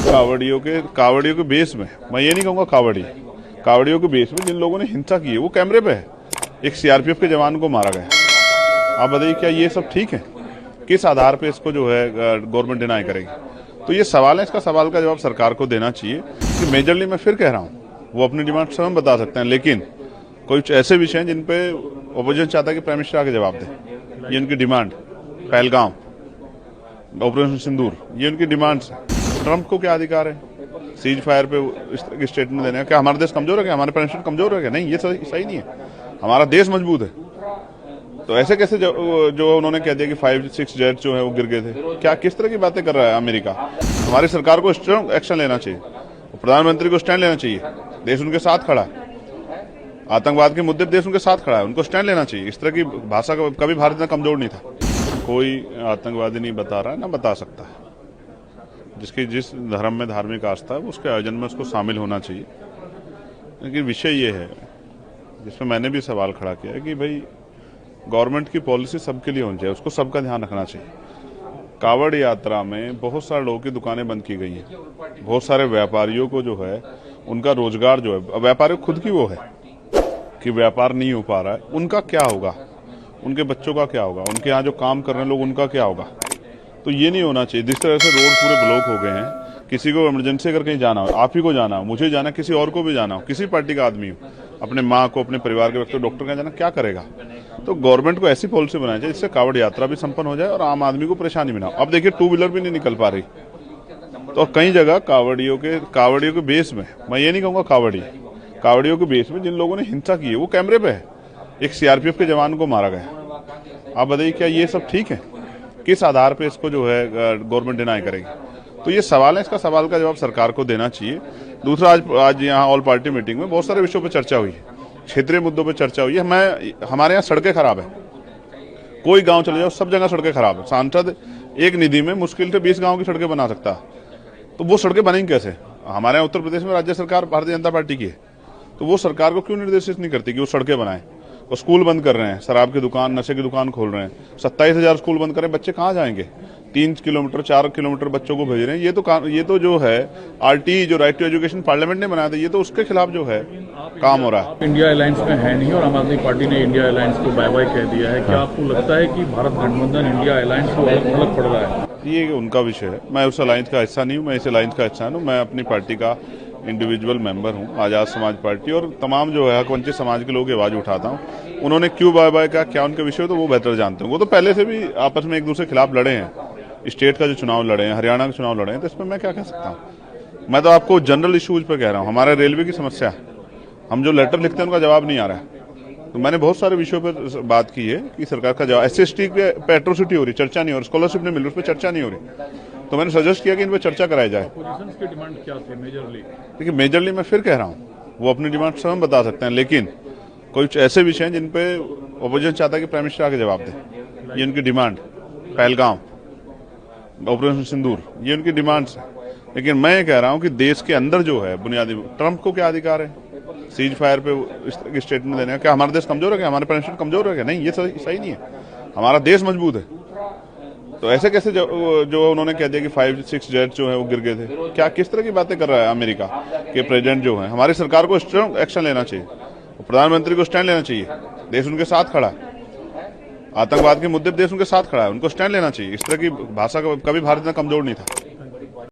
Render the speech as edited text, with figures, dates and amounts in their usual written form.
कावड़ियों के बेस में, मैं ये नहीं कहूँगा कावड़ियों के बेस में जिन लोगों ने हिंसा की है वो कैमरे पे है। एक सीआरपीएफ के जवान को मारा गया। आप बताइए क्या ये सब ठीक है? किस आधार पे इसको जो है गवर्नमेंट डिनाई करेगी? तो ये सवाल है, इसका सवाल का जवाब सरकार को देना चाहिए कि मेजरली मैं फिर कह रहा हूँ वो अपनी डिमांड स्वयं बता सकते हैं, लेकिन कुछ ऐसे विषय हैं जिन पे ऑपोजिशन चाहता है कि प्राइम मिनिस्टर आके जवाब दे। ये उनकी डिमांड, पहलगाम, ऑपरेशन सिंदूर, ये उनकी डिमांड्स है। ट्रंप को क्या अधिकार है सीज फायर पे इस तरह की स्टेटमेंट देने का? क्या हमारा देश कमजोर है क्या? हमारे प्राइम मिनिस्टर कमजोर है क्या? नहीं, ये सही नहीं है। हमारा देश मजबूत है। तो ऐसे कैसे जो उन्होंने कह दिया कि 5-6 जेट जो है वो गिर गए थे? क्या किस तरह की बातें कर रहा है अमेरिका? हमारी सरकार को स्ट्रांग एक्शन लेना चाहिए, प्रधानमंत्री को स्टैंड लेना चाहिए। देश उनके साथ खड़ा है, आतंकवाद के मुद्दे पर देश उनके साथ खड़ा है, उनको स्टैंड लेना चाहिए। इस तरह की भाषा का कभी भारत इतना कमजोर नहीं था। कोई आतंकवादी नहीं बता रहा है, ना बता सकता है। जिसकी जिस धर्म में धार्मिक आस्था है उसके आयोजन में उसको शामिल होना चाहिए। लेकिन विषय ये है जिसमें मैंने भी सवाल खड़ा किया है कि भाई गवर्नमेंट की पॉलिसी सबके लिए होनी चाहिए, उसको सबका ध्यान रखना चाहिए। कावड़ यात्रा में बहुत सारे लोगों की दुकानें बंद की गई हैं, बहुत सारे व्यापारियों को जो है उनका रोजगार जो है, व्यापारी खुद की वो है कि व्यापार नहीं हो पा रहा है, उनका क्या होगा? उनके बच्चों का क्या होगा? उनके यहाँ जो काम कर रहे हैं लोग, उनका क्या होगा? तो ये नहीं होना चाहिए। जिस तरह से रोड पूरे ब्लॉक हो गए हैं, किसी को इमरजेंसी अगर कहीं जाना हो, आप ही को जाना हो, मुझे जाना, किसी और को भी जाना हो, किसी पार्टी का आदमी हो, अपने माँ को, अपने परिवार के व्यक्ति डॉक्टर के जाना, क्या करेगा? तो गवर्नमेंट को ऐसी पॉलिसी बनानी चाहिए जिससे कावड़ यात्रा भी संपन्न हो जाए और आम आदमी को परेशानी भी ना हो। अब देखिए 2 व्हीलर भी नहीं निकल पा रही, तो कई जगह कावड़ियों के बेस में, मैं ये नहीं कहूँगा कावड़ियों के बेस में जिन लोगों ने हिंसा की है वो कैमरे पे है। एक सीआरपीएफ के जवान को मारा गया। आप बताइए क्या ये सब ठीक है? किस आधार पे इसको जो है गवर्नमेंट डिनाई करेगी? तो ये सवाल है, इसका सवाल का जवाब सरकार को देना चाहिए। दूसरा, आज यहाँ ऑल पार्टी मीटिंग में बहुत सारे विषयों पर चर्चा हुई है, क्षेत्रीय मुद्दों पर चर्चा हुई है। हमारे यहाँ सड़कें खराब है, कोई गांव चले जाओ सब जगह सड़कें खराब है। सांसद एक निधि में मुश्किल से 20 गाँव की सड़कें बना सकता है, तो वो सड़कें बनेंगी कैसे? हमारे यहाँ उत्तर प्रदेश में राज्य सरकार भारतीय जनता पार्टी की है, तो वो सरकार को क्यों निर्देशित नहीं करती कि वो सड़कें बनाए? वो स्कूल बंद कर रहे हैं, शराब की दुकान, नशे की दुकान खोल रहे हैं, 27,000 स्कूल बंद करें, बच्चे कहाँ जाएंगे? 3 किलोमीटर 4 किलोमीटर बच्चों को भेज रहे हैं। ये तो जो है आरटी, जो राइट टू एजुकेशन पार्लियामेंट ने बनाया था, ये तो उसके खिलाफ जो है काम हो रहा है। आप इंडिया अलायंस में है नहीं और आम आदमी पार्टी ने इंडिया अलायंस को बाय बाय कह दिया है। क्या आपको लगता है कि भारत गठबंधन इंडिया अलायंस को अलग पड़ रहा है? ये उनका विषय है, मैं उस अलायंस का हिस्सा नहीं हूँ, मैं इस अलायंस का हिस्सा हूँ। मैं अपनी पार्टी का इंडिविजुअल मेंबर हूँ, आज़ाद समाज पार्टी, और तमाम जो है हकवंचित समाज के लोगों की आवाज़ उठाता हूँ। उन्होंने क्यों बाय बाय का, क्या उनके विषय, तो वो बेहतर जानते हैं। वो तो पहले से भी आपस में एक दूसरे के खिलाफ लड़े हैं, स्टेट का जो चुनाव लड़े हैं, हरियाणा का चुनाव लड़े हैं, तो इसमें मैं क्या कह सकता हूँ? मैं तो आपको जनरल इश्यूज पर कह रहा हूँ। हमारे रेलवे की समस्या, हम जो लेटर लिखते हैं उनका जवाब नहीं आ रहा है। तो मैंने बहुत सारे विषयों पर बात की है कि सरकार का जवाब, SC/ST पे एट्रोसिटी हो रही, चर्चा नहीं हो रही, स्कॉलरशिप नहीं मिल रही, उस पर चर्चा नहीं हो रही। तो मैंने सजेस्ट किया कि इन पर चर्चा कराई जाए। की डिमांड क्या थी मेजरली? देखिए मेजरली मैं फिर कह रहा हूँ वो अपनी डिमांड स्वयं बता सकते हैं, लेकिन कुछ ऐसे विषय हैं जिन पे ऑपोजिशन चाहता है कि प्राइम मिनिस्टर आके जवाब दे। ये उनकी डिमांड, पहलगाम, ऑपरेशन सिंदूर, ये उनकी डिमांड्स है। लेकिन मैं ये कह रहा हूँ कि देश के अंदर जो है बुनियादी, ट्रंप को क्या अधिकार है सीज फायर पे इस तरह की स्टेटमेंट देने का? क्या हमारा देश कमजोर है क्या? हमारे प्राइम मिनिस्टर कमजोर है क्या? नहीं, ये सही नहीं है। हमारा देश मजबूत है। तो ऐसे कैसे जो उन्होंने कह दिया कि 5-6 जेट जो है वो गिर गए थे? क्या किस तरह की बातें कर रहा है अमेरिका के प्रेसिडेंट जो है? हमारी सरकार को स्ट्रांग एक्शन लेना चाहिए, प्रधानमंत्री को स्टैंड लेना चाहिए। देश उनके साथ खड़ा है, आतंकवाद के मुद्दे पर देश उनके साथ खड़ा है, उनको स्टैंड लेना चाहिए। इस तरह की भाषा का कभी भारत इतना कमजोर नहीं था।